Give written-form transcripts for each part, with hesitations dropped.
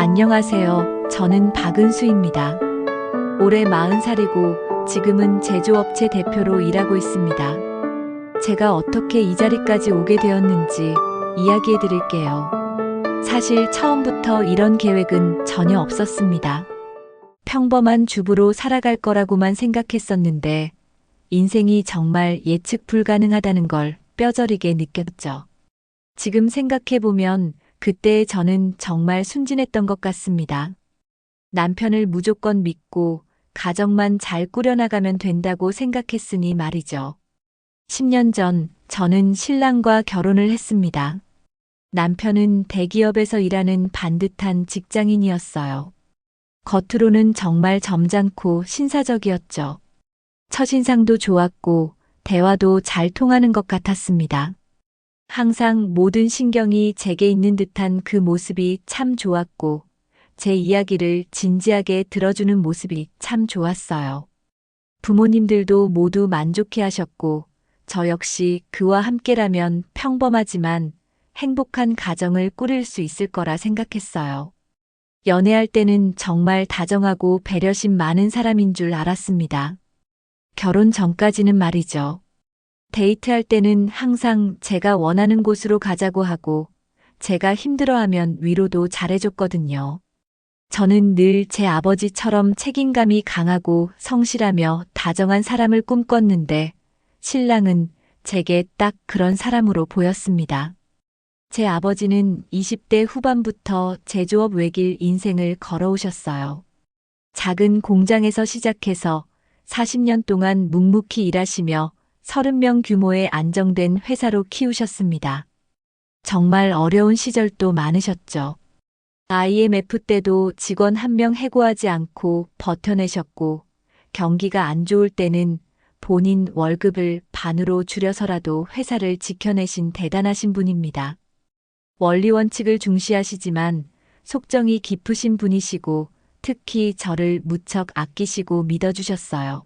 안녕하세요. 저는 박은수입니다. 올해 40살이고 지금은 제조업체 대표로 일하고 있습니다. 제가 어떻게 이 자리까지 오게 되었는지 이야기해 드릴게요. 사실 처음부터 이런 계획은 전혀 없었습니다. 평범한 주부로 살아갈 거라고만 생각했었는데 인생이 정말 예측 불가능하다는 걸 뼈저리게 느꼈죠. 지금 생각해보면 그때의 저는 정말 순진했던 것 같습니다. 남편을 무조건 믿고 가정만 잘 꾸려나가면 된다고 생각했으니 말이죠. 10년 전 저는 신랑과 결혼을 했습니다. 남편은 대기업에서 일하는 반듯한 직장인이었어요. 겉으로는 정말 점잖고 신사적이었죠. 첫인상도 좋았고 대화도 잘 통하는 것 같았습니다. 항상 모든 신경이 제게 있는 듯한 그 모습이 참 좋았고 제 이야기를 진지하게 들어주는 모습이 참 좋았어요. 부모님들도 모두 만족해 하셨고 저 역시 그와 함께라면 평범하지만 행복한 가정을 꾸릴 수 있을 거라 생각했어요. 연애할 때는 정말 다정하고 배려심 많은 사람인 줄 알았습니다. 결혼 전까지는 말이죠. 데이트할 때는 항상 제가 원하는 곳으로 가자고 하고 제가 힘들어하면 위로도 잘해줬거든요. 저는 늘 제 아버지처럼 책임감이 강하고 성실하며 다정한 사람을 꿈꿨는데 신랑은 제게 딱 그런 사람으로 보였습니다. 제 아버지는 20대 후반부터 제조업 외길 인생을 걸어오셨어요. 작은 공장에서 시작해서 40년 동안 묵묵히 일하시며 30명 규모의 안정된 회사로 키우셨습니다. 정말 어려운 시절도 많으셨죠. IMF 때도 직원 1명 해고하지 않고 버텨내셨고 경기가 안 좋을 때는 본인 월급을 반으로 줄여서라도 회사를 지켜내신 대단하신 분입니다. 원리 원칙을 중시하시지만 속정이 깊으신 분이시고 특히 저를 무척 아끼시고 믿어주셨어요.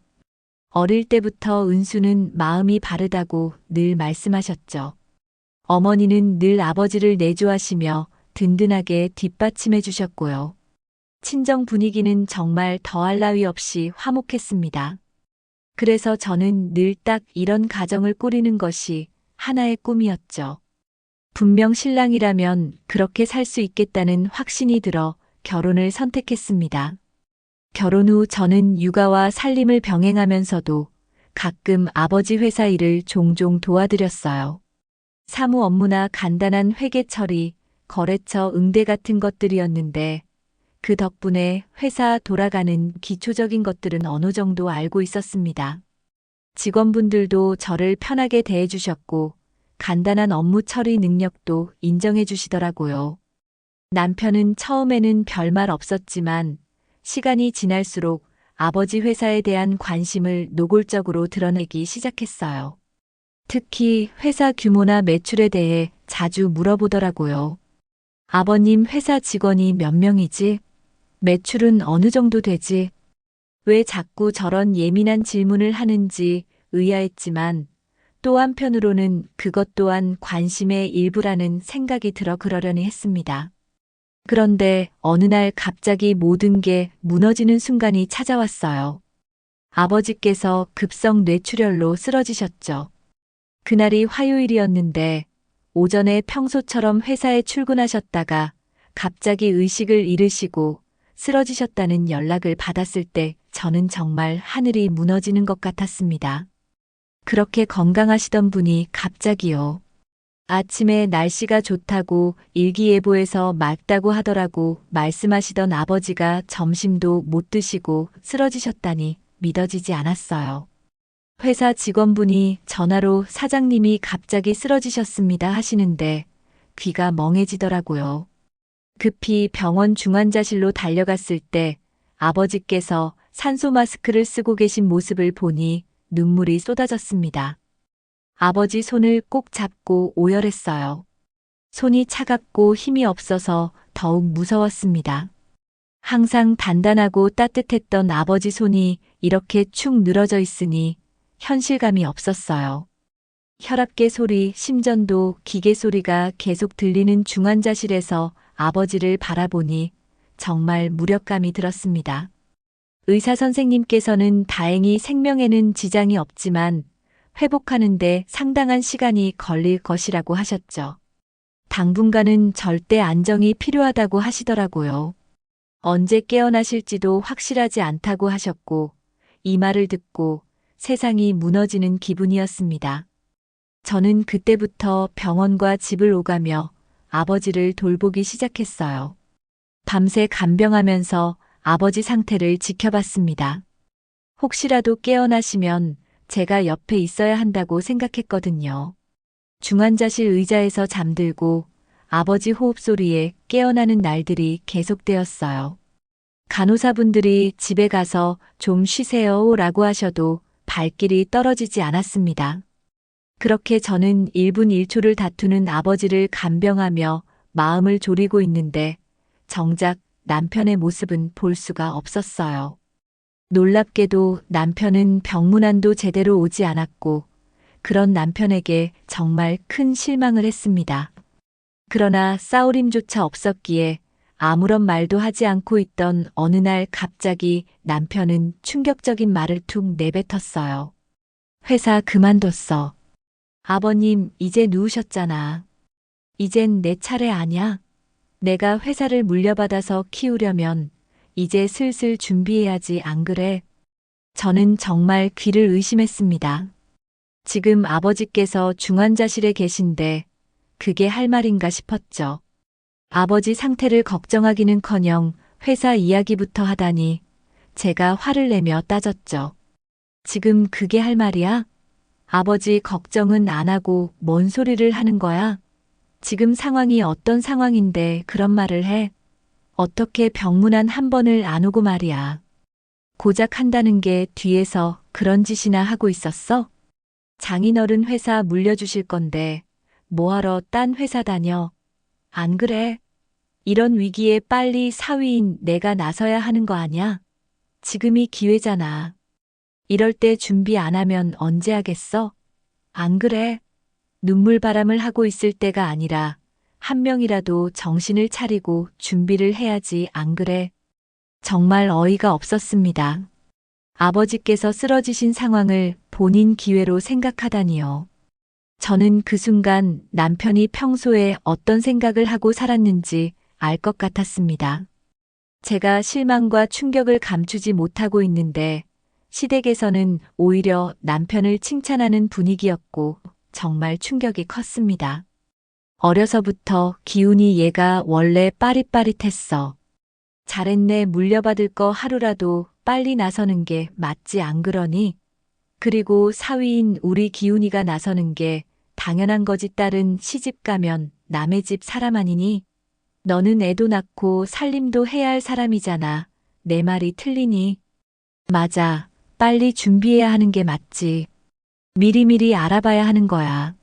어릴 때부터 은수는 마음이 바르다고 늘 말씀하셨죠. 어머니는 늘 아버지를 내조하시며 든든하게 뒷받침해 주셨고요. 친정 분위기는 정말 더할 나위 없이 화목했습니다. 그래서 저는 늘 딱 이런 가정을 꾸리는 것이 하나의 꿈이었죠. 분명 신랑이라면 그렇게 살 수 있겠다는 확신이 들어 결혼을 선택했습니다. 결혼 후 저는 육아와 살림을 병행하면서도 가끔 아버지 회사 일을 종종 도와드렸어요. 사무 업무나 간단한 회계 처리, 거래처 응대 같은 것들이었는데 그 덕분에 회사 돌아가는 기초적인 것들은 어느 정도 알고 있었습니다. 직원분들도 저를 편하게 대해주셨고 간단한 업무 처리 능력도 인정해 주시더라고요. 남편은 처음에는 별말 없었지만 시간이 지날수록 아버지 회사에 대한 관심을 노골적으로 드러내기 시작했어요. 특히 회사 규모나 매출에 대해 자주 물어보더라고요. 아버님 회사 직원이 몇 명이지? 매출은 어느 정도 되지? 왜 자꾸 저런 예민한 질문을 하는지 의아했지만 또 한편으로는 그것 또한 관심의 일부라는 생각이 들어 그러려니 했습니다. 그런데 어느 날 갑자기 모든 게 무너지는 순간이 찾아왔어요. 아버지께서 급성 뇌출혈로 쓰러지셨죠. 그날이 화요일이었는데 오전에 평소처럼 회사에 출근하셨다가 갑자기 의식을 잃으시고 쓰러지셨다는 연락을 받았을 때 저는 정말 하늘이 무너지는 것 같았습니다. 그렇게 건강하시던 분이 갑자기요. 아침에 날씨가 좋다고 일기예보에서 맑다고 하더라고 말씀하시던 아버지가 점심도 못 드시고 쓰러지셨다니 믿어지지 않았어요. 회사 직원분이 전화로 사장님이 갑자기 쓰러지셨습니다 하시는데 귀가 멍해지더라고요. 급히 병원 중환자실로 달려갔을 때 아버지께서 산소 마스크를 쓰고 계신 모습을 보니 눈물이 쏟아졌습니다. 아버지 손을 꼭 잡고 오열했어요. 손이 차갑고 힘이 없어서 더욱 무서웠습니다. 항상 단단하고 따뜻했던 아버지 손이 이렇게 축 늘어져 있으니 현실감이 없었어요. 혈압계 소리, 심전도, 기계 소리가 계속 들리는 중환자실에서 아버지를 바라보니 정말 무력감이 들었습니다. 의사 선생님께서는 다행히 생명에는 지장이 없지만 회복하는데 상당한 시간이 걸릴 것이라고 하셨죠. 당분간은 절대 안정이 필요하다고 하시더라고요. 언제 깨어나실지도 확실하지 않다고 하셨고, 이 말을 듣고 세상이 무너지는 기분이었습니다. 저는 그때부터 병원과 집을 오가며 아버지를 돌보기 시작했어요. 밤새 간병하면서 아버지 상태를 지켜봤습니다. 혹시라도 깨어나시면 제가 옆에 있어야 한다고 생각했거든요. 중환자실 의자에서 잠들고 아버지 호흡 소리에 깨어나는 날들이 계속되었어요. 간호사분들이 집에 가서 좀 쉬세요 라고 하셔도 발길이 떨어지지 않았습니다. 그렇게 저는 1분 1초를 다투는 아버지를 간병하며 마음을 졸이고 있는데 정작 남편의 모습은 볼 수가 없었어요. 놀랍게도 남편은 병문안도 제대로 오지 않았고 그런 남편에게 정말 큰 실망을 했습니다. 그러나 싸우림조차 없었기에 아무런 말도 하지 않고 있던 어느 날 갑자기 남편은 충격적인 말을 툭 내뱉었어요. 회사 그만뒀어. 아버님, 이제 누우셨잖아. 이젠 내 차례 아냐? 내가 회사를 물려받아서 키우려면 이제 슬슬 준비해야지 안 그래? 저는 정말 귀를 의심했습니다. 지금 아버지께서 중환자실에 계신데 그게 할 말인가 싶었죠. 아버지 상태를 걱정하기는커녕 회사 이야기부터 하다니 제가 화를 내며 따졌죠. 지금 그게 할 말이야? 아버지 걱정은 안 하고 뭔 소리를 하는 거야? 지금 상황이 어떤 상황인데 그런 말을 해? 어떻게 병문안 한 번을 안 오고 말이야. 고작 한다는 게 뒤에서 그런 짓이나 하고 있었어? 장인어른 회사 물려주실 건데 뭐하러 딴 회사 다녀? 안 그래? 이런 위기에 빨리 사위인 내가 나서야 하는 거 아냐? 지금이 기회잖아. 이럴 때 준비 안 하면 언제 하겠어? 안 그래? 눈물바람을 하고 있을 때가 아니라 한 명이라도 정신을 차리고 준비를 해야지 안 그래? 정말 어이가 없었습니다. 아버지께서 쓰러지신 상황을 본인 기회로 생각하다니요. 저는 그 순간 남편이 평소에 어떤 생각을 하고 살았는지 알 것 같았습니다. 제가 실망과 충격을 감추지 못하고 있는데 시댁에서는 오히려 남편을 칭찬하는 분위기였고 정말 충격이 컸습니다. 어려서부터 기운이 얘가 원래 빠릿빠릿했어. 잘했네 물려받을 거 하루라도 빨리 나서는 게 맞지 안 그러니? 그리고 사위인 우리 기운이가 나서는 게 당연한 거지 딸은 시집 가면 남의 집 사람 아니니? 너는 애도 낳고 살림도 해야 할 사람이잖아. 내 말이 틀리니? 맞아. 빨리 준비해야 하는 게 맞지. 미리미리 알아봐야 하는 거야.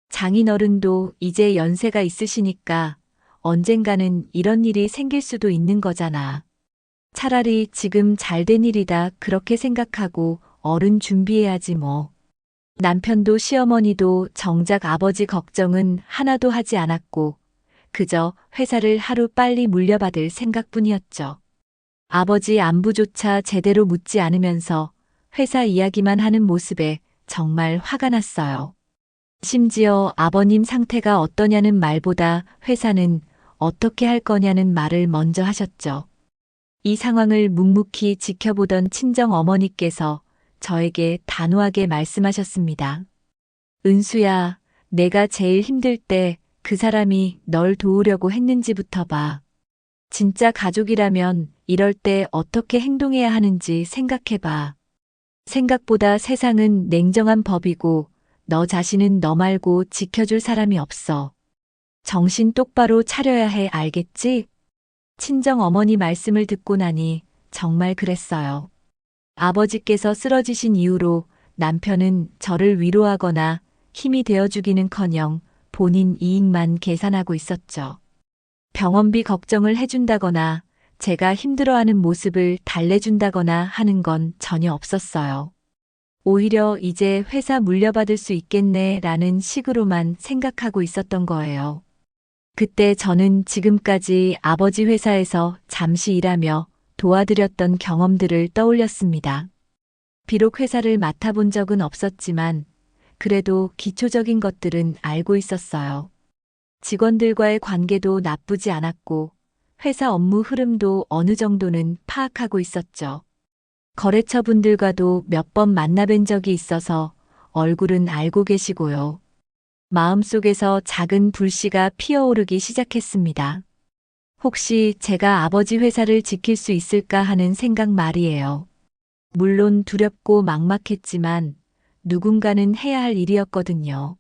장인어른도 이제 연세가 있으시니까 언젠가는 이런 일이 생길 수도 있는 거잖아. 차라리 지금 잘된 일이다 그렇게 생각하고 어른 준비해야지 뭐. 남편도 시어머니도 정작 아버지 걱정은 하나도 하지 않았고 그저 회사를 하루 빨리 물려받을 생각뿐이었죠. 아버지 안부조차 제대로 묻지 않으면서 회사 이야기만 하는 모습에 정말 화가 났어요. 심지어 아버님 상태가 어떠냐는 말보다 회사는 어떻게 할 거냐는 말을 먼저 하셨죠. 이 상황을 묵묵히 지켜보던 친정 어머니께서 저에게 단호하게 말씀하셨습니다. 은수야, 내가 제일 힘들 때 그 사람이 널 도우려고 했는지부터 봐. 진짜 가족이라면 이럴 때 어떻게 행동해야 하는지 생각해봐. 생각보다 세상은 냉정한 법이고 너 자신은 너 말고 지켜줄 사람이 없어. 정신 똑바로 차려야 해 알겠지? 친정 어머니 말씀을 듣고 나니 정말 그랬어요. 아버지께서 쓰러지신 이후로 남편은 저를 위로하거나 힘이 되어주기는커녕 본인 이익만 계산하고 있었죠. 병원비 걱정을 해준다거나 제가 힘들어하는 모습을 달래준다거나 하는 건 전혀 없었어요. 오히려 이제 회사 물려받을 수 있겠네 라는 식으로만 생각하고 있었던 거예요. 그때 저는 지금까지 아버지 회사에서 잠시 일하며 도와드렸던 경험들을 떠올렸습니다. 비록 회사를 맡아본 적은 없었지만 그래도 기초적인 것들은 알고 있었어요. 직원들과의 관계도 나쁘지 않았고 회사 업무 흐름도 어느 정도는 파악하고 있었죠. 거래처 분들과도 몇 번 만나뵌 적이 있어서 얼굴은 알고 계시고요. 마음속에서 작은 불씨가 피어오르기 시작했습니다. 혹시 제가 아버지 회사를 지킬 수 있을까 하는 생각 말이에요. 물론 두렵고 막막했지만 누군가는 해야 할 일이었거든요.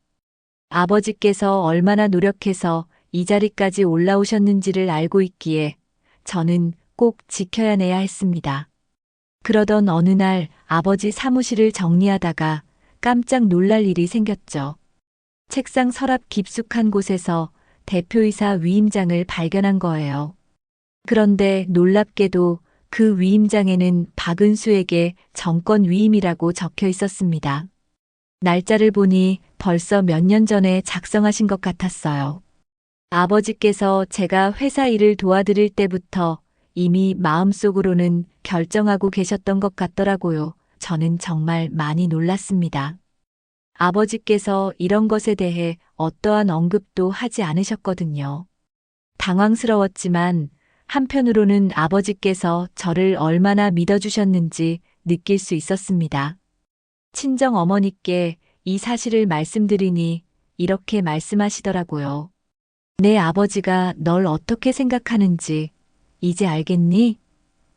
아버지께서 얼마나 노력해서 이 자리까지 올라오셨는지를 알고 있기에 저는 꼭 지켜야내야 했습니다. 그러던 어느 날 아버지 사무실을 정리하다가 깜짝 놀랄 일이 생겼죠. 책상 서랍 깊숙한 곳에서 대표이사 위임장을 발견한 거예요. 그런데 놀랍게도 그 위임장에는 박은수에게 정권 위임이라고 적혀 있었습니다. 날짜를 보니 벌써 몇 년 전에 작성하신 것 같았어요. 아버지께서 제가 회사 일을 도와드릴 때부터 이미 마음속으로는 결정하고 계셨던 것 같더라고요. 저는 정말 많이 놀랐습니다. 아버지께서 이런 것에 대해 어떠한 언급도 하지 않으셨거든요. 당황스러웠지만 한편으로는 아버지께서 저를 얼마나 믿어주셨는지 느낄 수 있었습니다. 친정 어머니께 이 사실을 말씀드리니 이렇게 말씀하시더라고요. 내 아버지가 널 어떻게 생각하는지 이제 알겠니?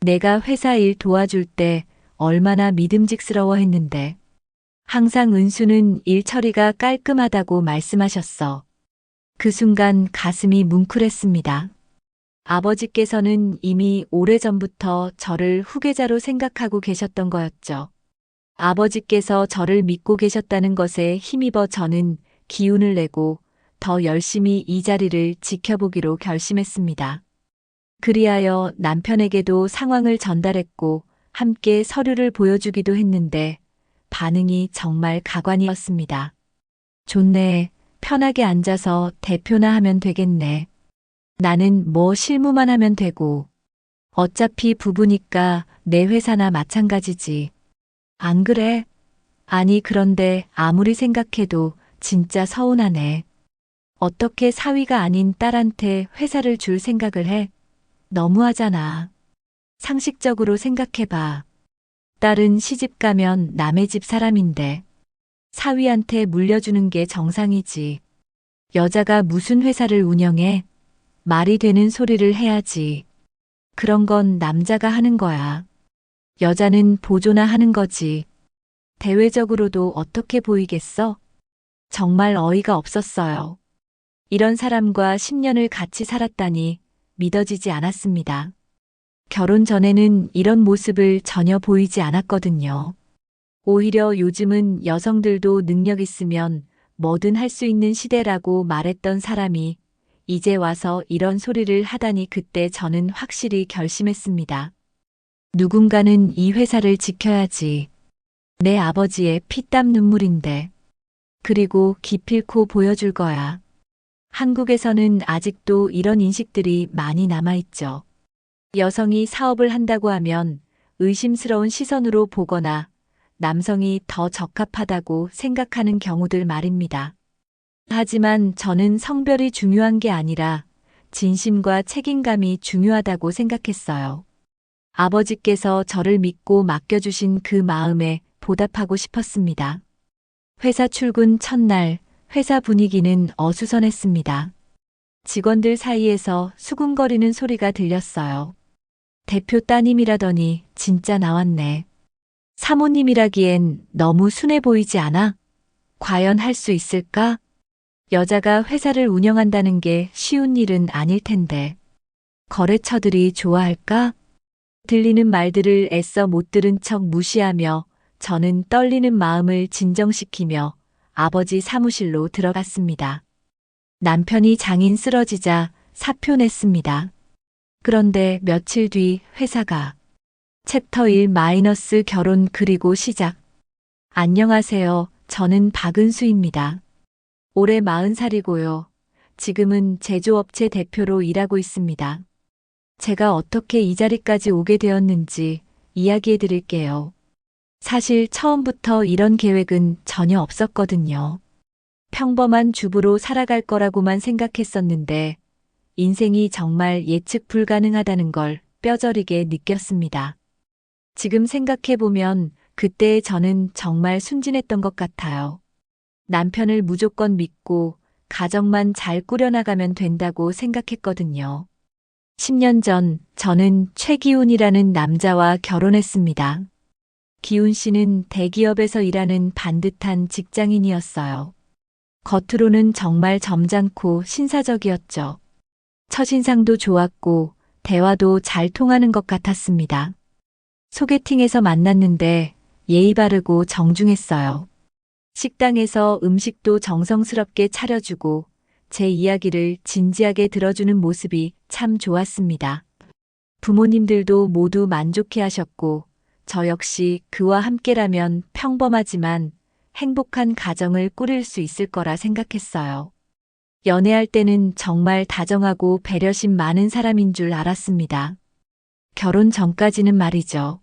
내가 회사 일 도와줄 때 얼마나 믿음직스러워 했는데. 항상 은수는 일 처리가 깔끔하다고 말씀하셨어. 그 순간 가슴이 뭉클했습니다. 아버지께서는 이미 오래전부터 저를 후계자로 생각하고 계셨던 거였죠. 아버지께서 저를 믿고 계셨다는 것에 힘입어 저는 기운을 내고 더 열심히 이 자리를 지켜보기로 결심했습니다. 그리하여 남편에게도 상황을 전달했고 함께 서류를 보여주기도 했는데 반응이 정말 가관이었습니다. 좋네. 편하게 앉아서 대표나 하면 되겠네. 나는 뭐 실무만 하면 되고. 어차피 부부니까 내 회사나 마찬가지지. 안 그래? 아니 그런데 아무리 생각해도 진짜 서운하네. 어떻게 사위가 아닌 딸한테 회사를 줄 생각을 해? 너무하잖아. 상식적으로 생각해봐. 딸은 시집 가면 남의 집 사람인데 사위한테 물려주는 게 정상이지. 여자가 무슨 회사를 운영해? 말이 되는 소리를 해야지. 그런 건 남자가 하는 거야. 여자는 보조나 하는 거지. 대외적으로도 어떻게 보이겠어? 정말 어이가 없었어요. 이런 사람과 10년을 같이 살았다니 믿어지지 않았습니다. 결혼 전에는 이런 모습을 전혀 보이지 않았거든요. 오히려 요즘은 여성들도 능력 있으면 뭐든 할 수 있는 시대라고 말했던 사람이 이제 와서 이런 소리를 하다니 그때 저는 확실히 결심했습니다. 누군가는 이 회사를 지켜야지. 내 아버지의 피땀 눈물인데. 그리고 기필코 보여줄 거야. 한국에서는 아직도 이런 인식들이 많이 남아있죠. 여성이 사업을 한다고 하면 의심스러운 시선으로 보거나 남성이 더 적합하다고 생각하는 경우들 말입니다. 하지만 저는 성별이 중요한 게 아니라 진심과 책임감이 중요하다고 생각했어요. 아버지께서 저를 믿고 맡겨주신 그 마음에 보답하고 싶었습니다. 회사 출근 첫날 회사 분위기는 어수선했습니다. 직원들 사이에서 수군거리는 소리가 들렸어요. 대표 따님이라더니 진짜 나왔네. 사모님이라기엔 너무 순해 보이지 않아? 과연 할 수 있을까? 여자가 회사를 운영한다는 게 쉬운 일은 아닐 텐데. 거래처들이 좋아할까? 들리는 말들을 애써 못 들은 척 무시하며 저는 떨리는 마음을 진정시키며 아버지 사무실로 들어갔습니다. 남편이 장인 쓰러지자 사표 냈습니다. 그런데 며칠 뒤 회사가 챕터 1 결혼 그리고 시작. 안녕하세요. 저는 박은수입니다. 올해 40살이고요. 지금은 제조업체 대표로 일하고 있습니다. 제가 어떻게 이 자리까지 오게 되었는지 이야기해 드릴게요. 사실 처음부터 이런 계획은 전혀 없었거든요. 평범한 주부로 살아갈 거라고만 생각했었는데 인생이 정말 예측 불가능하다는 걸 뼈저리게 느꼈습니다. 지금 생각해보면 그때의 저는 정말 순진했던 것 같아요. 남편을 무조건 믿고 가정만 잘 꾸려나가면 된다고 생각했거든요. 10년 전 저는 최기훈이라는 남자와 결혼했습니다. 기훈 씨는 대기업에서 일하는 반듯한 직장인이었어요. 겉으로는 정말 점잖고 신사적이었죠. 첫인상도 좋았고 대화도 잘 통하는 것 같았습니다. 소개팅에서 만났는데 예의 바르고 정중했어요. 식당에서 음식도 정성스럽게 차려주고 제 이야기를 진지하게 들어주는 모습이 참 좋았습니다. 부모님들도 모두 만족해 하셨고 저 역시 그와 함께라면 평범하지만 행복한 가정을 꾸릴 수 있을 거라 생각했어요. 연애할 때는 정말 다정하고 배려심 많은 사람인 줄 알았습니다. 결혼 전까지는 말이죠.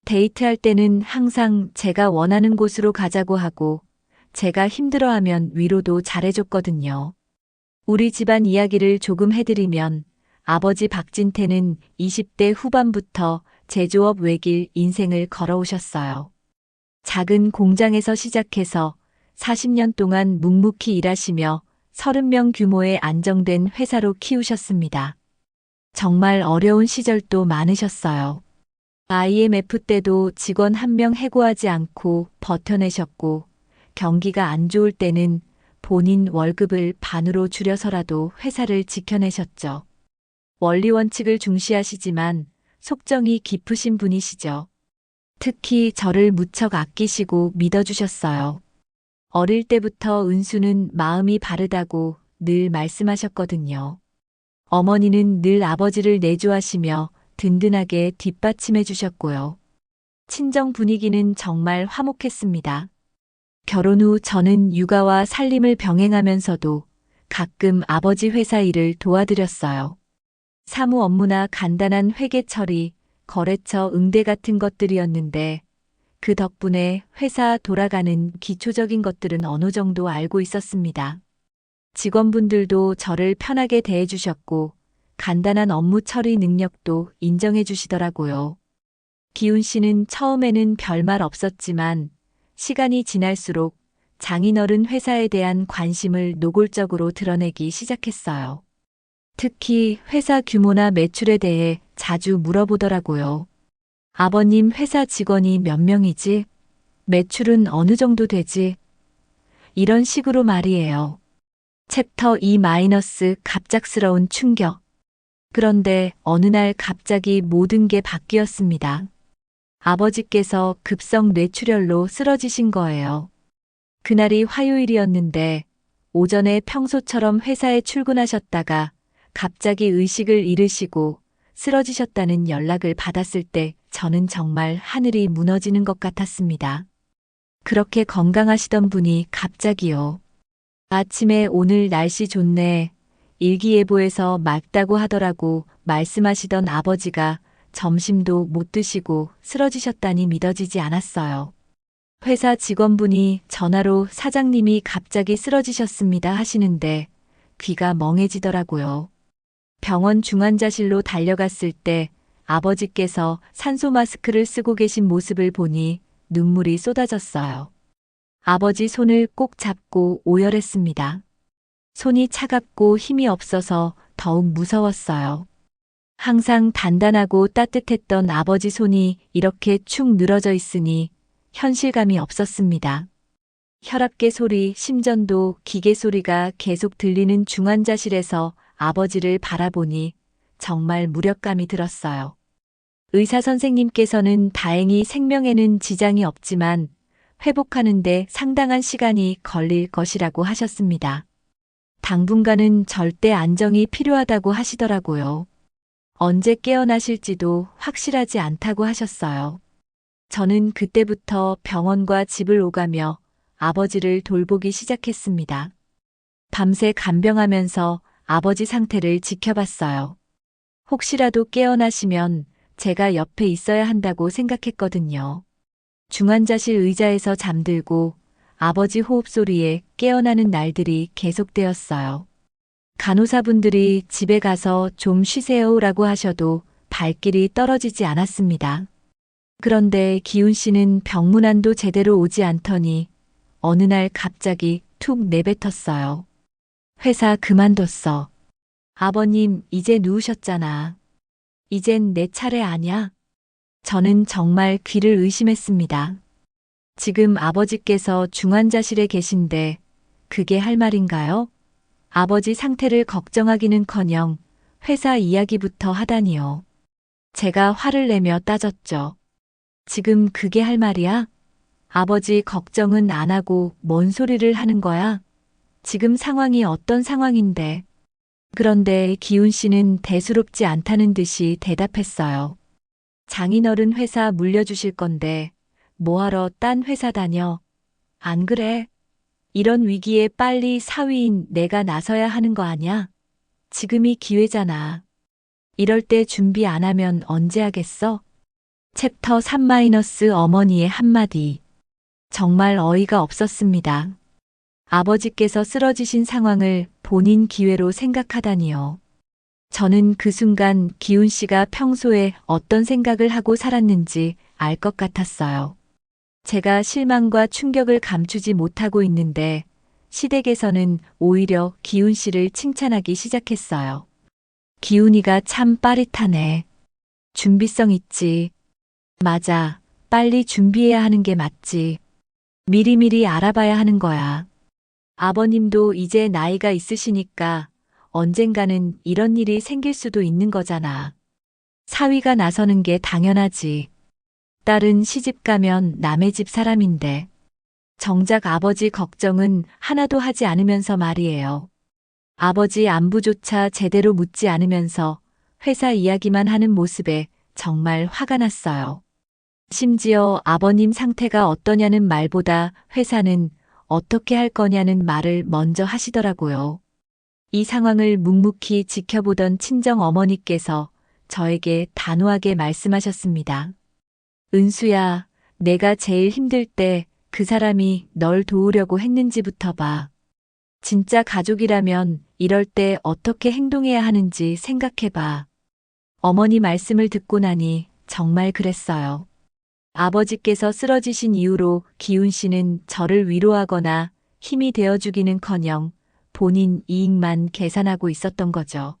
데이트할 때는 항상 제가 원하는 곳으로 가자고 하고 제가 힘들어하면 위로도 잘해줬거든요. 우리 집안 이야기를 조금 해드리면 아버지 박진태는 20대 후반부터 제조업 외길 인생을 걸어오셨어요. 작은 공장에서 시작해서 40년 동안 묵묵히 일하시며 30명 규모의 안정된 회사로 키우셨습니다. 정말 어려운 시절도 많으셨어요. IMF 때도 직원 한 명 해고하지 않고 버텨내셨고 경기가 안 좋을 때는 본인 월급을 반으로 줄여서라도 회사를 지켜내셨죠. 원리 원칙을 중시하시지만 속정이 깊으신 분이시죠. 특히 저를 무척 아끼시고 믿어주셨어요. 어릴 때부터 은수는 마음이 바르다고 늘 말씀하셨거든요. 어머니는 늘 아버지를 내조하시며 든든하게 뒷받침해 주셨고요. 친정 분위기는 정말 화목했습니다. 결혼 후 저는 육아와 살림을 병행하면서도 가끔 아버지 회사 일을 도와드렸어요. 사무 업무나 간단한 회계 처리, 거래처 응대 같은 것들이었는데 그 덕분에 회사 돌아가는 기초적인 것들은 어느 정도 알고 있었습니다. 직원분들도 저를 편하게 대해주셨고 간단한 업무 처리 능력도 인정해 주시더라고요. 기훈 씨는 처음에는 별말 없었지만 시간이 지날수록 장인어른 회사에 대한 관심을 노골적으로 드러내기 시작했어요. 특히 회사 규모나 매출에 대해 자주 물어보더라고요. 아버님 회사 직원이 몇 명이지? 매출은 어느 정도 되지? 이런 식으로 말이에요. 챕터 2- 갑작스러운 충격. 그런데 어느 날 갑자기 모든 게 바뀌었습니다. 아버지께서 급성 뇌출혈로 쓰러지신 거예요. 그날이 화요일이었는데 오전에 평소처럼 회사에 출근하셨다가 갑자기 의식을 잃으시고 쓰러지셨다는 연락을 받았을 때 저는 정말 하늘이 무너지는 것 같았습니다. 그렇게 건강하시던 분이 갑자기요. 아침에 오늘 날씨 좋네. 일기예보에서 맑다고 하더라고 말씀하시던 아버지가 점심도 못 드시고 쓰러지셨다니 믿어지지 않았어요. 회사 직원분이 전화로 사장님이 갑자기 쓰러지셨습니다 하시는데 귀가 멍해지더라고요. 병원 중환자실로 달려갔을 때 아버지께서 산소 마스크를 쓰고 계신 모습을 보니 눈물이 쏟아졌어요. 아버지 손을 꼭 잡고 오열했습니다. 손이 차갑고 힘이 없어서 더욱 무서웠어요. 항상 단단하고 따뜻했던 아버지 손이 이렇게 축 늘어져 있으니 현실감이 없었습니다. 혈압계 소리, 심전도, 기계 소리가 계속 들리는 중환자실에서 아버지를 바라보니 정말 무력감이 들었어요. 의사 선생님께서는 다행히 생명에는 지장이 없지만 회복하는데 상당한 시간이 걸릴 것이라고 하셨습니다. 당분간은 절대 안정이 필요하다고 하시더라고요. 언제 깨어나실지도 확실하지 않다고 하셨어요. 저는 그때부터 병원과 집을 오가며 아버지를 돌보기 시작했습니다. 밤새 간병하면서 아버지 상태를 지켜봤어요. 혹시라도 깨어나시면 제가 옆에 있어야 한다고 생각했거든요. 중환자실 의자에서 잠들고 아버지 호흡 소리에 깨어나는 날들이 계속되었어요. 간호사분들이 집에 가서 좀 쉬세요라고 하셔도 발길이 떨어지지 않았습니다. 그런데 기훈 씨는 병문안도 제대로 오지 않더니 어느 날 갑자기 툭 내뱉었어요. 회사 그만뒀어. 아버님, 이제 누우셨잖아. 이젠 내 차례 아냐? 저는 정말 귀를 의심했습니다. 지금 아버지께서 중환자실에 계신데 그게 할 말인가요? 아버지 상태를 걱정하기는커녕 회사 이야기부터 하다니요. 제가 화를 내며 따졌죠. 지금 그게 할 말이야? 아버지 걱정은 안 하고 뭔 소리를 하는 거야? 지금 상황이 어떤 상황인데? 그런데 기훈 씨는 대수롭지 않다는 듯이 대답했어요. 장인어른 회사 물려주실 건데 뭐하러 딴 회사 다녀? 안 그래? 이런 위기에 빨리 사위인 내가 나서야 하는 거 아냐? 지금이 기회잖아. 이럴 때 준비 안 하면 언제 하겠어? 챕터 3 어머니의 한마디. 정말 어이가 없었습니다. 아버지께서 쓰러지신 상황을 본인 기회로 생각하다니요. 저는 그 순간 기훈 씨가 평소에 어떤 생각을 하고 살았는지 알 것 같았어요. 제가 실망과 충격을 감추지 못하고 있는데 시댁에서는 오히려 기훈 씨를 칭찬하기 시작했어요. 기훈이가 참 빠릿하네. 준비성 있지. 맞아. 빨리 준비해야 하는 게 맞지. 미리미리 알아봐야 하는 거야. 아버님도 이제 나이가 있으시니까 언젠가는 이런 일이 생길 수도 있는 거잖아. 사위가 나서는 게 당연하지. 딸은 시집 가면 남의 집 사람인데. 정작 아버지 걱정은 하나도 하지 않으면서 말이에요. 아버지 안부조차 제대로 묻지 않으면서 회사 이야기만 하는 모습에 정말 화가 났어요. 심지어 아버님 상태가 어떠냐는 말보다 회사는 어떻게 할 거냐는 말을 먼저 하시더라고요. 이 상황을 묵묵히 지켜보던 친정 어머니께서 저에게 단호하게 말씀하셨습니다. 은수야, 내가 제일 힘들 때 그 사람이 널 도우려고 했는지부터 봐. 진짜 가족이라면 이럴 때 어떻게 행동해야 하는지 생각해봐. 어머니 말씀을 듣고 나니 정말 그랬어요. 아버지께서 쓰러지신 이후로 기훈 씨는 저를 위로하거나 힘이 되어주기는커녕 본인 이익만 계산하고 있었던 거죠.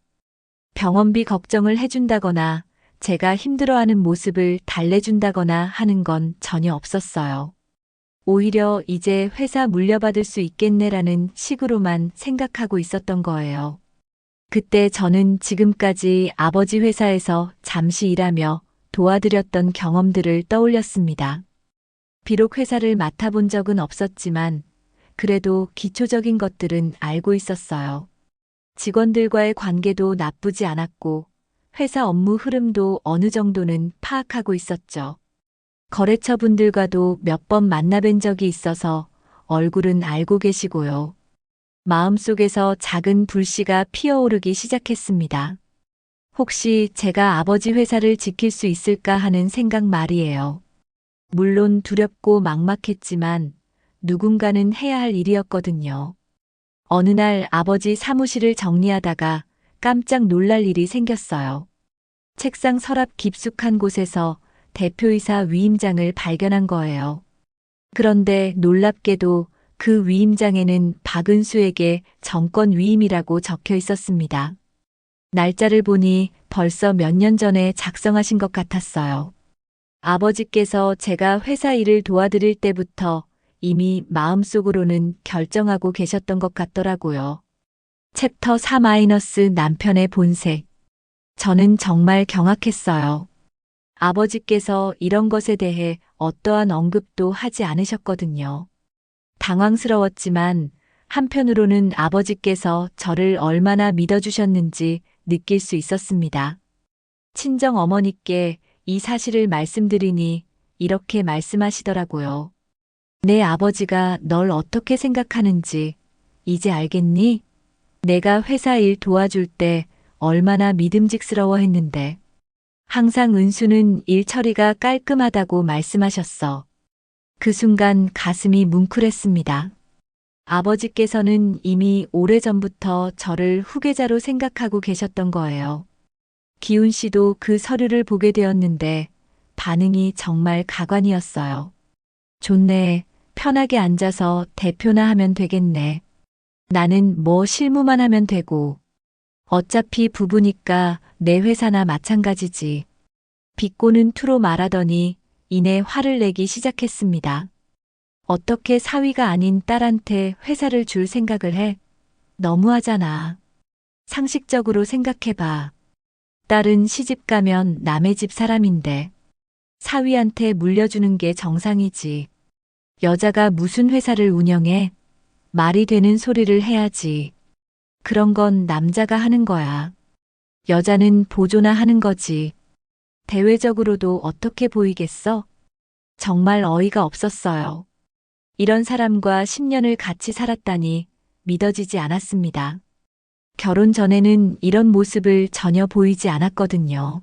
병원비 걱정을 해준다거나 제가 힘들어하는 모습을 달래준다거나 하는 건 전혀 없었어요. 오히려 이제 회사 물려받을 수 있겠네라는 식으로만 생각하고 있었던 거예요. 그때 저는 지금까지 아버지 회사에서 잠시 일하며 도와드렸던 경험들을 떠올렸습니다. 비록 회사를 맡아본 적은 없었지만 그래도 기초적인 것들은 알고 있었어요. 직원들과의 관계도 나쁘지 않았고 회사 업무 흐름도 어느 정도는 파악하고 있었죠. 거래처 분들과도 몇 번 만나뵌 적이 있어서 얼굴은 알고 계시고요. 마음속에서 작은 불씨가 피어오르기 시작했습니다. 혹시 제가 아버지 회사를 지킬 수 있을까 하는 생각 말이에요. 물론 두렵고 막막했지만 누군가는 해야 할 일이었거든요. 어느 날 아버지 사무실을 정리하다가 깜짝 놀랄 일이 생겼어요. 책상 서랍 깊숙한 곳에서 대표이사 위임장을 발견한 거예요. 그런데 놀랍게도 그 위임장에는 박은수에게 정권 위임이라고 적혀 있었습니다. 날짜를 보니 벌써 몇 년 전에 작성하신 것 같았어요. 아버지께서 제가 회사 일을 도와드릴 때부터 이미 마음속으로는 결정하고 계셨던 것 같더라고요. 챕터 4 남편의 본색. 저는 정말 경악했어요. 아버지께서 이런 것에 대해 어떠한 언급도 하지 않으셨거든요. 당황스러웠지만 한편으로는 아버지께서 저를 얼마나 믿어주셨는지 느낄 수 있었습니다. 친정 어머니께 이 사실을 말씀드리니 이렇게 말씀하시더라고요. 내 아버지가 널 어떻게 생각하는지 이제 알겠니? 내가 회사 일 도와줄 때 얼마나 믿음직스러워 했는데. 항상 은수는 일 처리가 깔끔하다고 말씀하셨어. 그 순간 가슴이 뭉클했습니다. 아버지께서는 이미 오래전부터 저를 후계자로 생각하고 계셨던 거예요. 기훈 씨도 그 서류를 보게 되었는데 반응이 정말 가관이었어요. 좋네. 편하게 앉아서 대표나 하면 되겠네. 나는 뭐 실무만 하면 되고. 어차피 부부니까 내 회사나 마찬가지지. 비꼬는 투로 말하더니 이내 화를 내기 시작했습니다. 어떻게 사위가 아닌 딸한테 회사를 줄 생각을 해? 너무하잖아. 상식적으로 생각해봐. 딸은 시집 가면 남의 집 사람인데 사위한테 물려주는 게 정상이지. 여자가 무슨 회사를 운영해? 말이 되는 소리를 해야지. 그런 건 남자가 하는 거야. 여자는 보조나 하는 거지. 대외적으로도 어떻게 보이겠어? 정말 어이가 없었어요. 이런 사람과 10년을 같이 살았다니 믿어지지 않았습니다. 결혼 전에는 이런 모습을 전혀 보이지 않았거든요.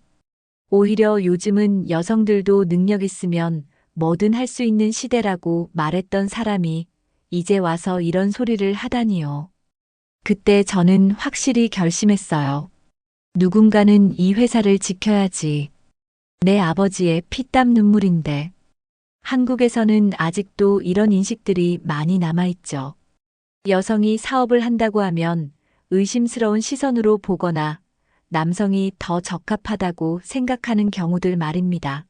오히려 요즘은 여성들도 능력 있으면 뭐든 할 수 있는 시대라고 말했던 사람이 이제 와서 이런 소리를 하다니요. 그때 저는 확실히 결심했어요. 누군가는 이 회사를 지켜야지. 내 아버지의 피땀 눈물인데. 한국에서는 아직도 이런 인식들이 많이 남아있죠. 여성이 사업을 한다고 하면 의심스러운 시선으로 보거나 남성이 더 적합하다고 생각하는 경우들 말입니다.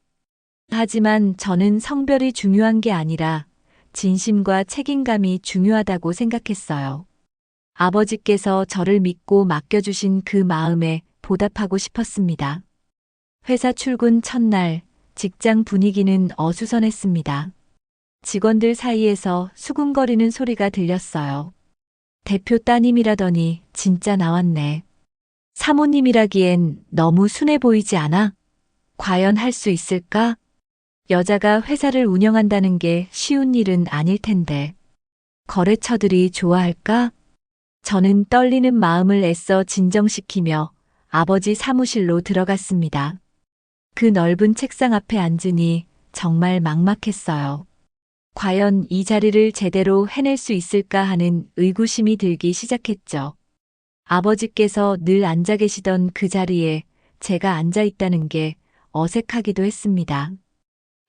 하지만 저는 성별이 중요한 게 아니라 진심과 책임감이 중요하다고 생각했어요. 아버지께서 저를 믿고 맡겨주신 그 마음에 보답하고 싶었습니다. 회사 출근 첫날, 직장 분위기는 어수선했습니다. 직원들 사이에서 수군거리는 소리가 들렸어요. 대표 따님이라더니 진짜 나왔네. 사모님이라기엔 너무 순해 보이지 않아? 과연 할 수 있을까? 여자가 회사를 운영한다는 게 쉬운 일은 아닐 텐데. 거래처들이 좋아할까? 저는 떨리는 마음을 애써 진정시키며 아버지 사무실로 들어갔습니다. 그 넓은 책상 앞에 앉으니 정말 막막했어요. 과연 이 자리를 제대로 해낼 수 있을까 하는 의구심이 들기 시작했죠. 아버지께서 늘 앉아 계시던 그 자리에 제가 앉아 있다는 게 어색하기도 했습니다.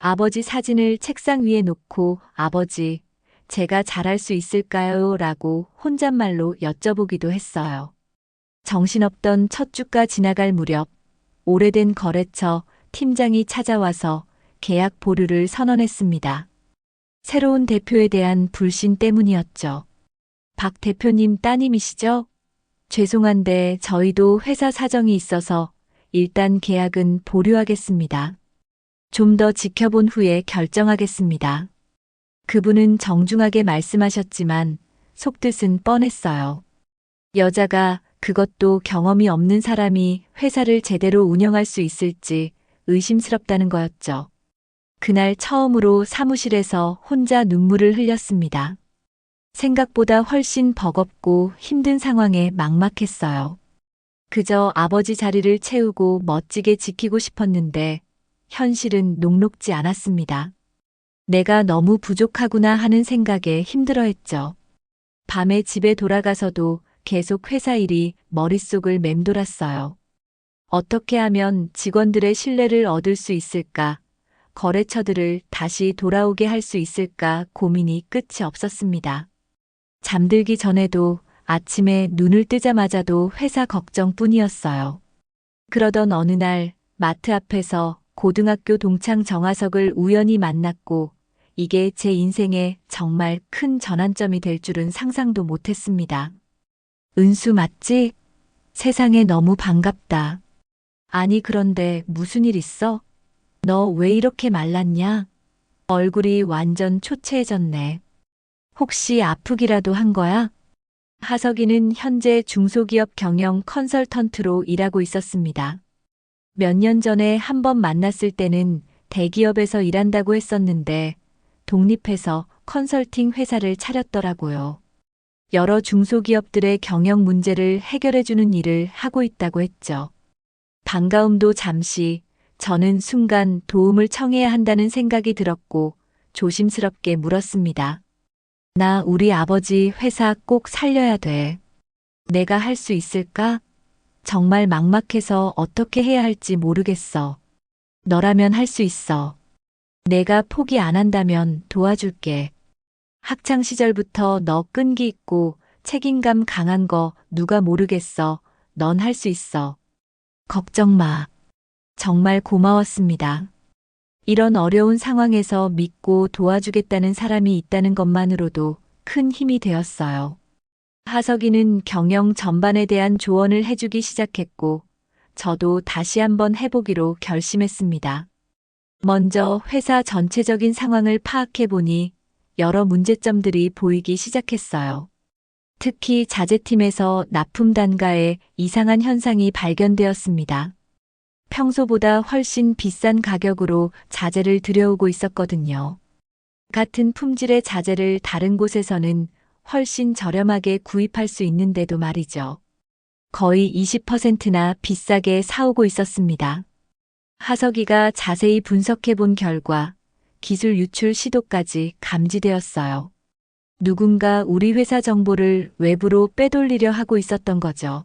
아버지 사진을 책상 위에 놓고 아버지, 제가 잘할 수 있을까요? 라고 혼잣말로 여쭤보기도 했어요. 정신없던 첫 주가 지나갈 무렵 오래된 거래처 팀장이 찾아와서 계약 보류를 선언했습니다. 새로운 대표에 대한 불신 때문이었죠. 박 대표님 따님이시죠? 죄송한데 저희도 회사 사정이 있어서 일단 계약은 보류하겠습니다. 좀 더 지켜본 후에 결정하겠습니다. 그분은 정중하게 말씀하셨지만 속뜻은 뻔했어요. 여자가 그것도 경험이 없는 사람이 회사를 제대로 운영할 수 있을지 의심스럽다는 거였죠. 그날 처음으로 사무실에서 혼자 눈물을 흘렸습니다. 생각보다 훨씬 버겁고 힘든 상황에 막막했어요. 그저 아버지 자리를 채우고 멋지게 지키고 싶었는데 현실은 녹록지 않았습니다. 내가 너무 부족하구나 하는 생각에 힘들어했죠. 밤에 집에 돌아가서도 계속 회사 일이 머릿속을 맴돌았어요. 어떻게 하면 직원들의 신뢰를 얻을 수 있을까? 거래처들을 다시 돌아오게 할 수 있을까 고민이 끝이 없었습니다. 잠들기 전에도 아침에 눈을 뜨자마자도 회사 걱정뿐이었어요. 그러던 어느 날 마트 앞에서 고등학교 동창 정하석을 우연히 만났고 이게 제 인생에 정말 큰 전환점이 될 줄은 상상도 못했습니다. 은수 맞지? 세상에 너무 반갑다. 아니 그런데 무슨 일 있어? 너 왜 이렇게 말랐냐? 얼굴이 완전 초췌해졌네. 혹시 아프기라도 한 거야? 하석이는 현재 중소기업 경영 컨설턴트로 일하고 있었습니다. 몇 년 전에 한 번 만났을 때는 대기업에서 일한다고 했었는데 독립해서 컨설팅 회사를 차렸더라고요. 여러 중소기업들의 경영 문제를 해결해주는 일을 하고 있다고 했죠. 반가움도 잠시, 저는 순간 도움을 청해야 한다는 생각이 들었고 조심스럽게 물었습니다. 나 우리 아버지 회사 꼭 살려야 돼. 내가 할 수 있을까? 정말 막막해서 어떻게 해야 할지 모르겠어. 너라면 할 수 있어. 내가 포기 안 한다면 도와줄게. 학창 시절부터 너 끈기 있고 책임감 강한 거 누가 모르겠어. 넌 할 수 있어. 걱정 마. 정말 고마웠습니다. 이런 어려운 상황에서 믿고 도와주겠다는 사람이 있다는 것만으로도 큰 힘이 되었어요. 하석이는 경영 전반에 대한 조언을 해주기 시작했고, 저도 다시 한번 해보기로 결심했습니다. 먼저 회사 전체적인 상황을 파악해 보니 여러 문제점들이 보이기 시작했어요. 특히 자재팀에서 납품 단가에 이상한 현상이 발견되었습니다. 평소보다 훨씬 비싼 가격으로 자재를 들여오고 있었거든요. 같은 품질의 자재를 다른 곳에서는 훨씬 저렴하게 구입할 수 있는데도 말이죠. 거의 20%나 비싸게 사오고 있었습니다. 하석이가 자세히 분석해 본 결과 기술 유출 시도까지 감지되었어요. 누군가 우리 회사 정보를 외부로 빼돌리려 하고 있었던 거죠.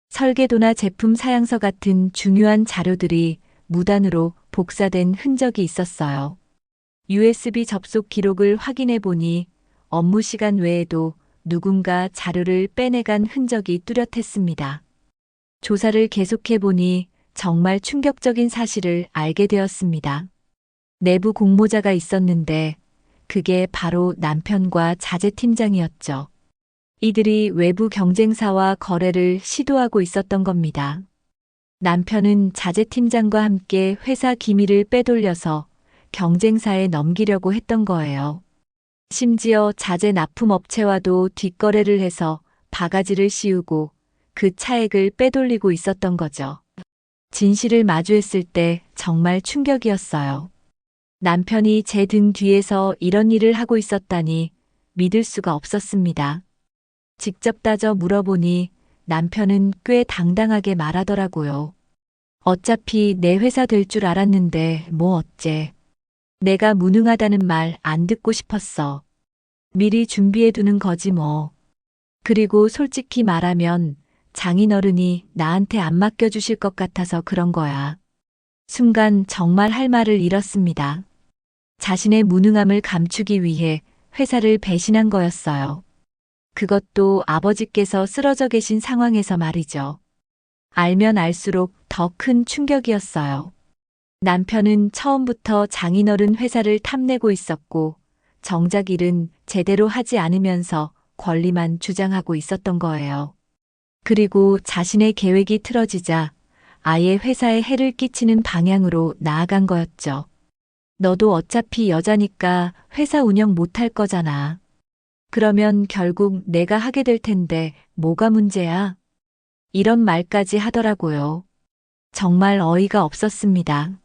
설계도나 제품 사양서 같은 중요한 자료들이 무단으로 복사된 흔적이 있었어요. USB 접속 기록을 확인해 보니 업무 시간 외에도 누군가 자료를 빼내간 흔적이 뚜렷했습니다. 조사를 계속해 보니 정말 충격적인 사실을 알게 되었습니다. 내부 공모자가 있었는데 그게 바로 남편과 자재팀장이었죠. 이들이 외부 경쟁사와 거래를 시도하고 있었던 겁니다. 남편은 자재팀장과 함께 회사 기밀을 빼돌려서 경쟁사에 넘기려고 했던 거예요. 심지어 자재 납품업체와도 뒷거래를 해서 바가지를 씌우고 그 차액을 빼돌리고 있었던 거죠. 진실을 마주했을 때 정말 충격이었어요. 남편이 제 등 뒤에서 이런 일을 하고 있었다니 믿을 수가 없었습니다. 직접 따져 물어보니 남편은 꽤 당당하게 말하더라고요. 어차피 내 회사 될 줄 알았는데 뭐 어째. 내가 무능하다는 말 안 듣고 싶었어. 미리 준비해 두는 거지 뭐. 그리고 솔직히 말하면 장인어른이 나한테 안 맡겨주실 것 같아서 그런 거야. 순간 정말 할 말을 잃었습니다. 자신의 무능함을 감추기 위해 회사를 배신한 거였어요. 그것도 아버지께서 쓰러져 계신 상황에서 말이죠. 알면 알수록 더 큰 충격이었어요. 남편은 처음부터 장인어른 회사를 탐내고 있었고 정작 일은 제대로 하지 않으면서 권리만 주장하고 있었던 거예요. 그리고 자신의 계획이 틀어지자 아예 회사에 해를 끼치는 방향으로 나아간 거였죠. 너도 어차피 여자니까 회사 운영 못할 거잖아. 그러면 결국 내가 하게 될 텐데 뭐가 문제야? 이런 말까지 하더라고요. 정말 어이가 없었습니다.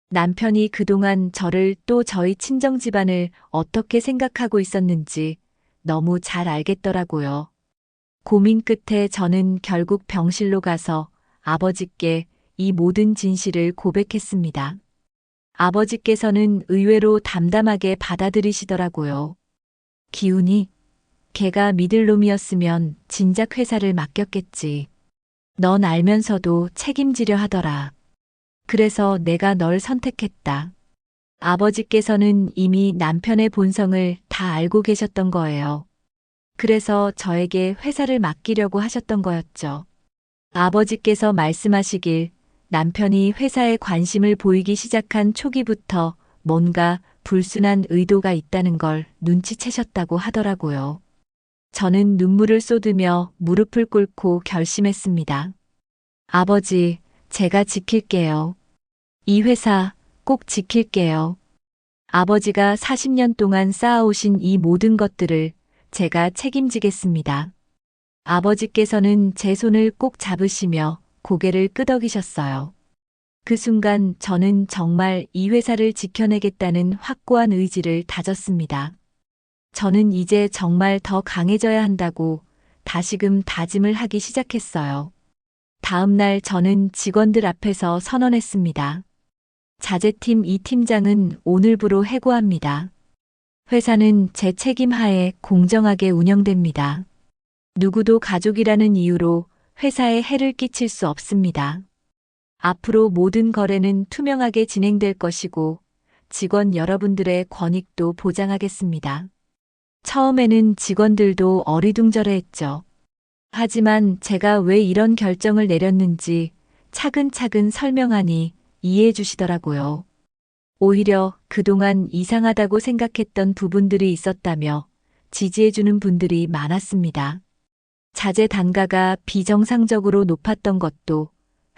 남편이 그동안 저를 또 저희 친정 집안을 어떻게 생각하고 있었는지 너무 잘 알겠더라고요. 고민 끝에 저는 결국 병실로 가서 아버지께 이 모든 진실을 고백했습니다. 아버지께서는 의외로 담담하게 받아들이시더라고요. 기훈이, 걔가 믿을 놈이었으면 진작 회사를 맡겼겠지. 넌 알면서도 책임지려 하더라. 그래서 내가 널 선택했다. 아버지께서는 이미 남편의 본성을 다 알고 계셨던 거예요. 그래서 저에게 회사를 맡기려고 하셨던 거였죠. 아버지께서 말씀하시길 남편이 회사에 관심을 보이기 시작한 초기부터 뭔가 불순한 의도가 있다는 걸 눈치채셨다고 하더라고요. 저는 눈물을 쏟으며 무릎을 꿇고 결심했습니다. 아버지, 제가 지킬게요. 이 회사 꼭 지킬게요. 아버지가 40년 동안 쌓아오신 이 모든 것들을 제가 책임지겠습니다. 아버지께서는 제 손을 꼭 잡으시며 고개를 끄덕이셨어요. 그 순간 저는 정말 이 회사를 지켜내겠다는 확고한 의지를 다졌습니다. 저는 이제 정말 더 강해져야 한다고 다시금 다짐을 하기 시작했어요. 다음 날 저는 직원들 앞에서 선언했습니다. 자재팀 이 팀장은 오늘부로 해고합니다. 회사는 제 책임 하에 공정하게 운영됩니다. 누구도 가족이라는 이유로 회사에 해를 끼칠 수 없습니다. 앞으로 모든 거래는 투명하게 진행될 것이고 직원 여러분들의 권익도 보장하겠습니다. 처음에는 직원들도 어리둥절해했죠. 하지만 제가 왜 이런 결정을 내렸는지 차근차근 설명하니 이해해 주시더라고요. 오히려 그동안 이상하다고 생각했던 부분들이 있었다며 지지해주는 분들이 많았습니다. 자재 단가가 비정상적으로 높았던 것도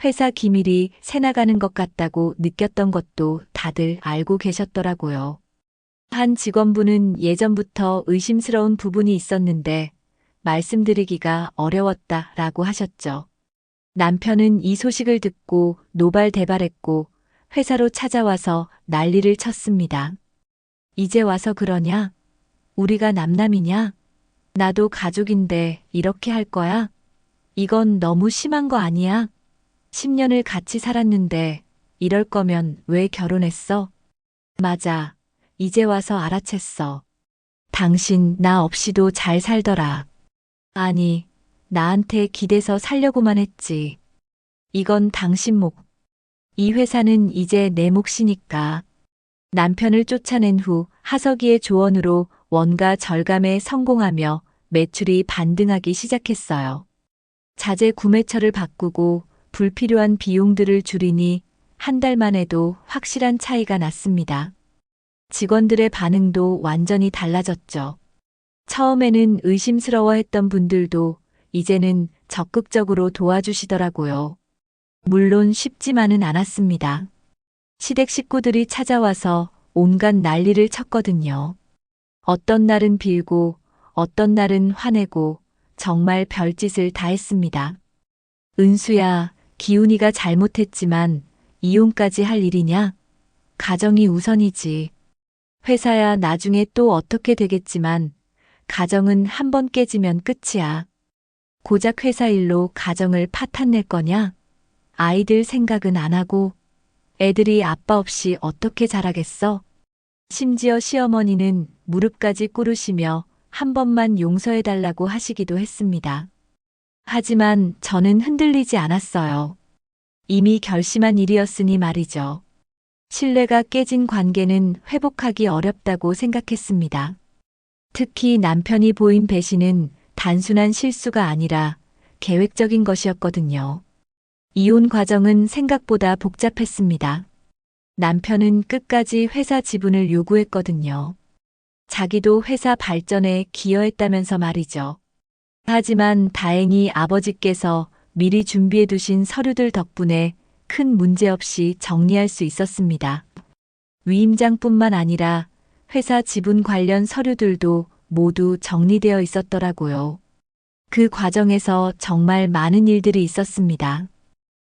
회사 기밀이 새나가는 것 같다고 느꼈던 것도 다들 알고 계셨더라고요. 한 직원분은 예전부터 의심스러운 부분이 있었는데 말씀드리기가 어려웠다라고 하셨죠. 남편은 이 소식을 듣고 노발대발했고 회사로 찾아와서 난리를 쳤습니다. 이제 와서 그러냐? 우리가 남남이냐? 나도 가족인데 이렇게 할 거야? 이건 너무 심한 거 아니야? 10년을 같이 살았는데 이럴 거면 왜 결혼했어? 맞아. 이제 와서 알아챘어. 당신 나 없이도 잘 살더라. 아니, 나한테 기대서 살려고만 했지. 이건 당신 목. 이 회사는 이제 내 몫이니까. 남편을 쫓아낸 후 하석이의 조언으로 원가 절감에 성공하며 매출이 반등하기 시작했어요. 자재 구매처를 바꾸고 불필요한 비용들을 줄이니 한 달만 해도 확실한 차이가 났습니다. 직원들의 반응도 완전히 달라졌죠. 처음에는 의심스러워했던 분들도 이제는 적극적으로 도와주시더라고요. 물론 쉽지만은 않았습니다. 시댁 식구들이 찾아와서 온갖 난리를 쳤거든요. 어떤 날은 빌고 어떤 날은 화내고 정말 별짓을 다 했습니다. 은수야, 기훈이가 잘못했지만 이혼까지 할 일이냐? 가정이 우선이지. 회사야 나중에 또 어떻게 되겠지만 가정은 한 번 깨지면 끝이야. 고작 회사 일로 가정을 파탄 낼 거냐? 아이들 생각은 안 하고 애들이 아빠 없이 어떻게 자라겠어? 심지어 시어머니는 무릎까지 꿇으시며 한 번만 용서해달라고 하시기도 했습니다. 하지만 저는 흔들리지 않았어요. 이미 결심한 일이었으니 말이죠. 신뢰가 깨진 관계는 회복하기 어렵다고 생각했습니다. 특히 남편이 보인 배신은 단순한 실수가 아니라 계획적인 것이었거든요. 이혼 과정은 생각보다 복잡했습니다. 남편은 끝까지 회사 지분을 요구했거든요. 자기도 회사 발전에 기여했다면서 말이죠. 하지만 다행히 아버지께서 미리 준비해 두신 서류들 덕분에 큰 문제 없이 정리할 수 있었습니다. 위임장뿐만 아니라 회사 지분 관련 서류들도 모두 정리되어 있었더라고요. 그 과정에서 정말 많은 일들이 있었습니다.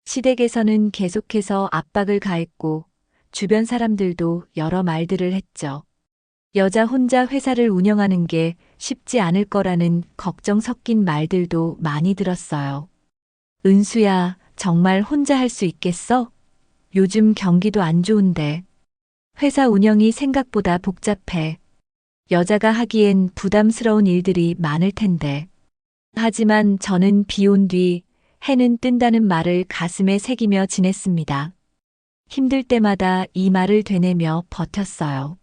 시댁에서는 계속해서 압박을 가했고 주변 사람들도 여러 말들을 했죠. 여자 혼자 회사를 운영하는 게 쉽지 않을 거라는 걱정 섞인 말들도 많이 들었어요. 은수야, 정말 혼자 할 수 있겠어? 요즘 경기도 안 좋은데. 회사 운영이 생각보다 복잡해. 여자가 하기엔 부담스러운 일들이 많을 텐데. 하지만 저는 비 온 뒤 해는 뜬다는 말을 가슴에 새기며 지냈습니다. 힘들 때마다 이 말을 되뇌며 버텼어요.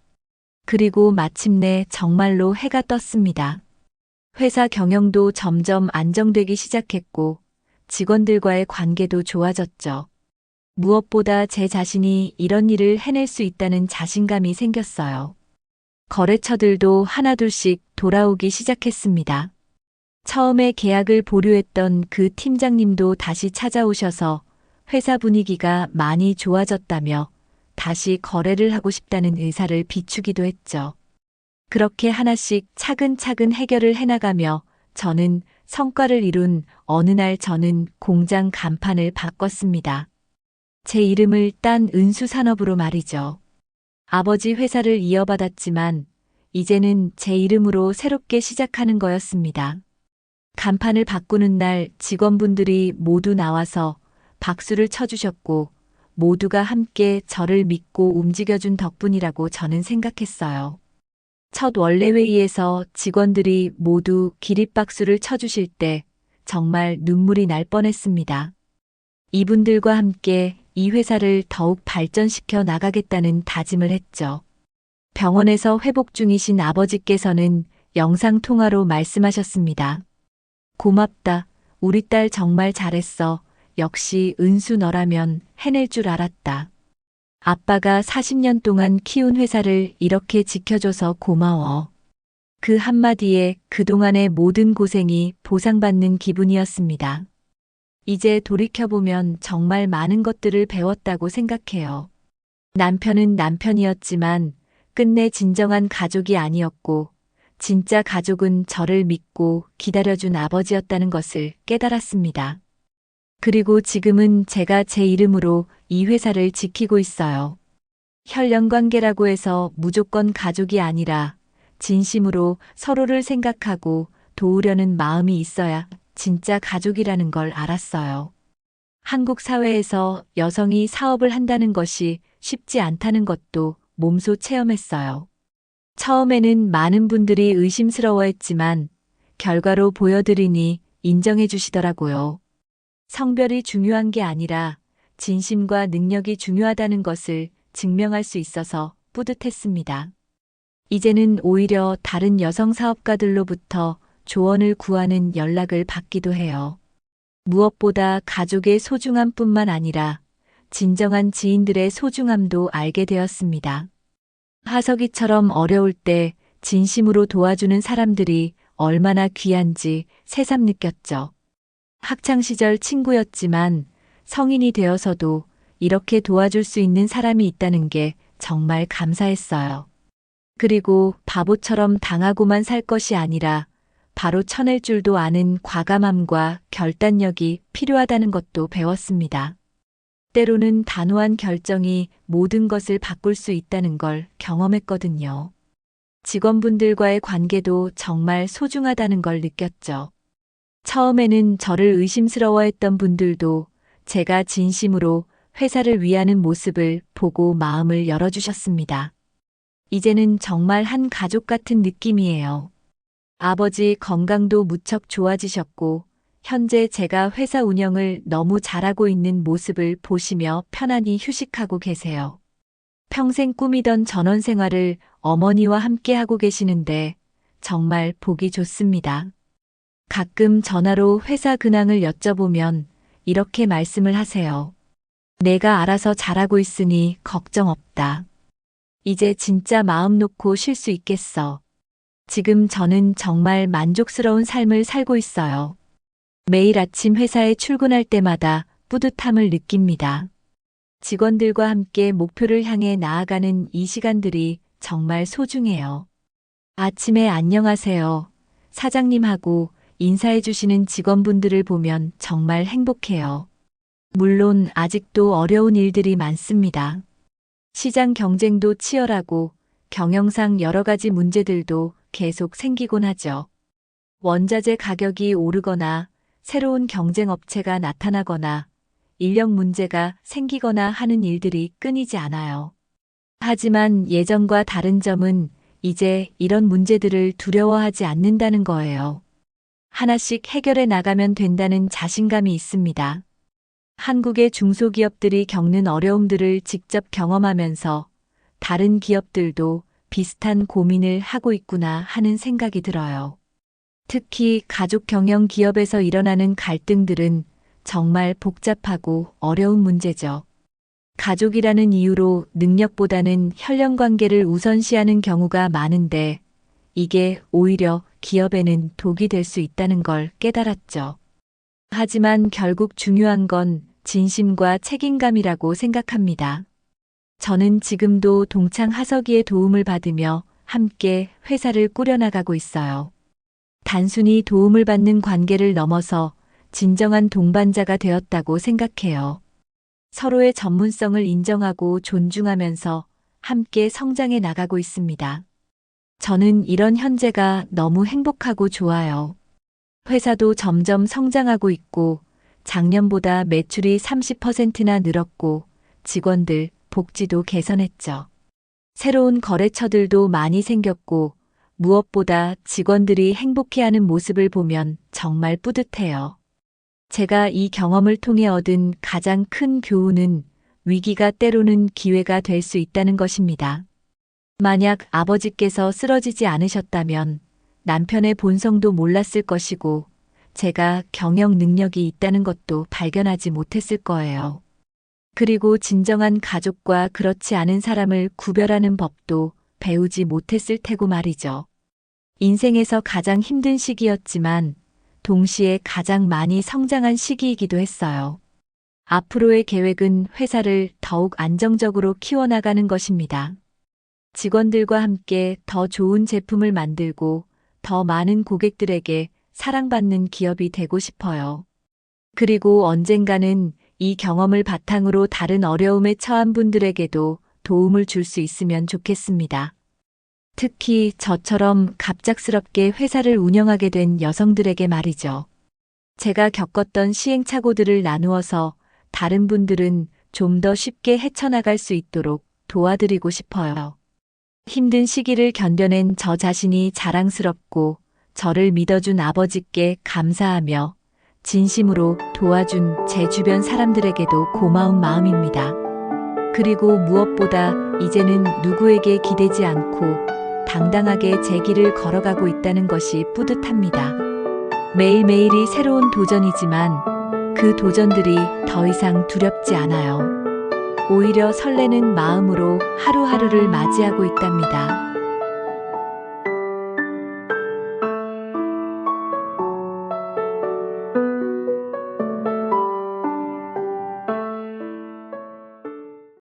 그리고 마침내 정말로 해가 떴습니다. 회사 경영도 점점 안정되기 시작했고 직원들과의 관계도 좋아졌죠. 무엇보다 제 자신이 이런 일을 해낼 수 있다는 자신감이 생겼어요. 거래처들도 하나둘씩 돌아오기 시작했습니다. 처음에 계약을 보류했던 그 팀장님도 다시 찾아오셔서 회사 분위기가 많이 좋아졌다며 다시 거래를 하고 싶다는 의사를 비추기도 했죠. 그렇게 하나씩 차근차근 해결을 해나가며 저는 성과를 이룬 어느 날 저는 공장 간판을 바꿨습니다. 제 이름을 딴 은수산업으로 말이죠. 아버지 회사를 이어받았지만 이제는 제 이름으로 새롭게 시작하는 거였습니다. 간판을 바꾸는 날 직원분들이 모두 나와서 박수를 쳐주셨고 모두가 함께 저를 믿고 움직여준 덕분이라고 저는 생각했어요. 첫 원래회의에서 직원들이 모두 기립박수를 쳐주실 때 정말 눈물이 날 뻔했습니다. 이분들과 함께 이 회사를 더욱 발전시켜 나가겠다는 다짐을 했죠. 병원에서 회복 중이신 아버지께서는 영상통화로 말씀하셨습니다. 고맙다. 우리 딸 정말 잘했어. 역시 은수 너라면 해낼 줄 알았다. 아빠가 40년 동안 키운 회사를 이렇게 지켜줘서 고마워. 그 한마디에 그동안의 모든 고생이 보상받는 기분이었습니다. 이제 돌이켜보면 정말 많은 것들을 배웠다고 생각해요. 남편은 남편이었지만 끝내 진정한 가족이 아니었고 진짜 가족은 저를 믿고 기다려준 아버지였다는 것을 깨달았습니다. 그리고 지금은 제가 제 이름으로 이 회사를 지키고 있어요. 혈연 관계라고 해서 무조건 가족이 아니라 진심으로 서로를 생각하고 도우려는 마음이 있어야 진짜 가족이라는 걸 알았어요. 한국 사회에서 여성이 사업을 한다는 것이 쉽지 않다는 것도 몸소 체험했어요. 처음에는 많은 분들이 의심스러워했지만 결과로 보여드리니 인정해 주시더라고요. 성별이 중요한 게 아니라 진심과 능력이 중요하다는 것을 증명할 수 있어서 뿌듯했습니다. 이제는 오히려 다른 여성 사업가들로부터 조언을 구하는 연락을 받기도 해요. 무엇보다 가족의 소중함뿐만 아니라 진정한 지인들의 소중함도 알게 되었습니다. 하석이처럼 어려울 때 진심으로 도와주는 사람들이 얼마나 귀한지 새삼 느꼈죠. 학창시절 친구였지만 성인이 되어서도 이렇게 도와줄 수 있는 사람이 있다는 게 정말 감사했어요. 그리고 바보처럼 당하고만 살 것이 아니라 바로 쳐낼 줄도 아는 과감함과 결단력이 필요하다는 것도 배웠습니다. 때로는 단호한 결정이 모든 것을 바꿀 수 있다는 걸 경험했거든요. 직원분들과의 관계도 정말 소중하다는 걸 느꼈죠. 처음에는 저를 의심스러워했던 분들도 제가 진심으로 회사를 위하는 모습을 보고 마음을 열어주셨습니다. 이제는 정말 한 가족 같은 느낌이에요. 아버지 건강도 무척 좋아지셨고 현재 제가 회사 운영을 너무 잘하고 있는 모습을 보시며 편안히 휴식하고 계세요. 평생 꾸미던 전원 생활을 어머니와 함께 하고 계시는데 정말 보기 좋습니다. 가끔 전화로 회사 근황을 여쭤보면 이렇게 말씀을 하세요. 내가 알아서 잘하고 있으니 걱정 없다. 이제 진짜 마음 놓고 쉴 수 있겠어. 지금 저는 정말 만족스러운 삶을 살고 있어요. 매일 아침 회사에 출근할 때마다 뿌듯함을 느낍니다. 직원들과 함께 목표를 향해 나아가는 이 시간들이 정말 소중해요. 아침에 안녕하세요. 사장님하고 인사해 주시는 직원분들을 보면 정말 행복해요. 물론 아직도 어려운 일들이 많습니다. 시장 경쟁도 치열하고 경영상 여러 가지 문제들도 계속 생기곤 하죠. 원자재 가격이 오르거나 새로운 경쟁 업체가 나타나거나 인력 문제가 생기거나 하는 일들이 끊이지 않아요. 하지만 예전과 다른 점은 이제 이런 문제들을 두려워하지 않는다는 거예요. 하나씩 해결해 나가면 된다는 자신감이 있습니다. 한국의 중소기업들이 겪는 어려움들을 직접 경험하면서 다른 기업들도 비슷한 고민을 하고 있구나 하는 생각이 들어요. 특히 가족 경영 기업에서 일어나는 갈등들은 정말 복잡하고 어려운 문제죠. 가족이라는 이유로 능력보다는 혈연 관계를 우선시하는 경우가 많은데 이게 오히려 기업에는 독이 될 수 있다는 걸 깨달았죠. 하지만 결국 중요한 건 진심과 책임감이라고 생각합니다. 저는 지금도 동창 하석이의 도움을 받으며 함께 회사를 꾸려나가고 있어요. 단순히 도움을 받는 관계를 넘어서 진정한 동반자가 되었다고 생각해요. 서로의 전문성을 인정하고 존중하면서 함께 성장해 나가고 있습니다. 저는 이런 현재가 너무 행복하고 좋아요. 회사도 점점 성장하고 있고 작년보다 매출이 30%나 늘었고 직원들 복지도 개선했죠. 새로운 거래처들도 많이 생겼고 무엇보다 직원들이 행복해하는 모습을 보면 정말 뿌듯해요. 제가 이 경험을 통해 얻은 가장 큰 교훈은 위기가 때로는 기회가 될 수 있다는 것입니다. 만약 아버지께서 쓰러지지 않으셨다면 남편의 본성도 몰랐을 것이고 제가 경영 능력이 있다는 것도 발견하지 못했을 거예요. 그리고 진정한 가족과 그렇지 않은 사람을 구별하는 법도 배우지 못했을 테고 말이죠. 인생에서 가장 힘든 시기였지만 동시에 가장 많이 성장한 시기이기도 했어요. 앞으로의 계획은 회사를 더욱 안정적으로 키워나가는 것입니다. 직원들과 함께 더 좋은 제품을 만들고 더 많은 고객들에게 사랑받는 기업이 되고 싶어요. 그리고 언젠가는 이 경험을 바탕으로 다른 어려움에 처한 분들에게도 도움을 줄 수 있으면 좋겠습니다. 특히 저처럼 갑작스럽게 회사를 운영하게 된 여성들에게 말이죠. 제가 겪었던 시행착오들을 나누어서 다른 분들은 좀 더 쉽게 헤쳐나갈 수 있도록 도와드리고 싶어요. 힘든 시기를 견뎌낸 저 자신이 자랑스럽고 저를 믿어준 아버지께 감사하며 진심으로 도와준 제 주변 사람들에게도 고마운 마음입니다. 그리고 무엇보다 이제는 누구에게 기대지 않고 당당하게 제 길을 걸어가고 있다는 것이 뿌듯합니다. 매일매일이 새로운 도전이지만 그 도전들이 더 이상 두렵지 않아요. 오히려 설레는 마음으로 하루하루를 맞이하고 있답니다.